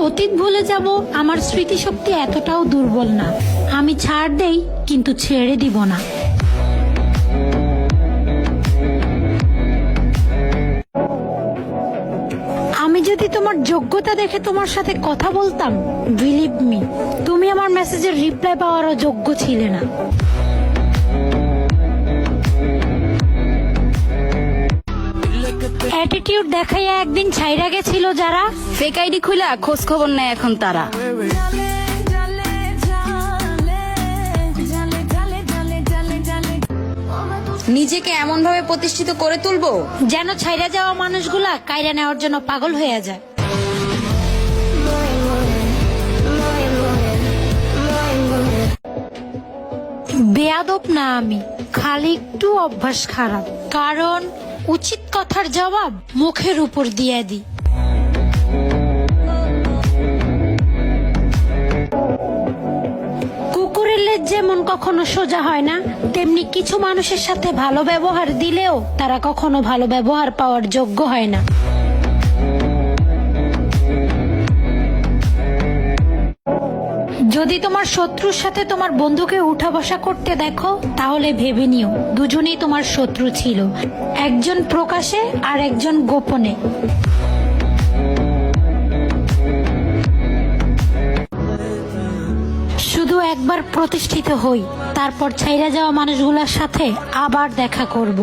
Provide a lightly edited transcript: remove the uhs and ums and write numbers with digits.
অতীত ভুলে যাব, আমার স্মৃতিশক্তি এতটাও দুর্বল না। আমি ছাড় দেই, কিন্তু ছেড়ে দিব না। আমি যদি তোমার যোগ্যতা দেখে তোমার সাথে কথা বলতাম, বিলিভ মি, তুমি আমার মেসেজের রিপ্লাই পাওয়ারও যোগ্য ছিলে না। অ্যাটিটিউড দেখাইয়া একদিন ছাইরা গেছিল যারা, ফেক আইডি খুলা খোঁজ খবর নেয় এখন তারা। নিজেকে এমন ভাবে প্রতিষ্ঠিত করে তুলবো যেন ছাইরা যাওয়া মানুষগুলা কাইরা নেওয়ার জন্য পাগল হয়ে যায়। বেয়াদব না আমি, খালি একটু অভ্যাস খারাপ। কারণ উচিত কথার জবাব মুখের উপর দিয়ে দিই। কুকুরের লেজ যেমন কখনো সোজা হয় না, তেমনি কিছু মানুষের সাথে ভালো ব্যবহার দিলেও তারা কখনো ভালো ব্যবহার পাওয়ার যোগ্য হয় না। যদি তোমার শত্রুর সাথে তোমার বন্ধুকে উঠা বসা করতে দেখো, তাহলে ভেবে নিও দুজনেই তোমার শত্রু ছিল, একজন প্রকাশে আর একজন গোপনে। শুধু একবার প্রতিষ্ঠিত হই, তারপর ছাইরা যাওয়া মানুষগুলোর সাথে আবার দেখা করব।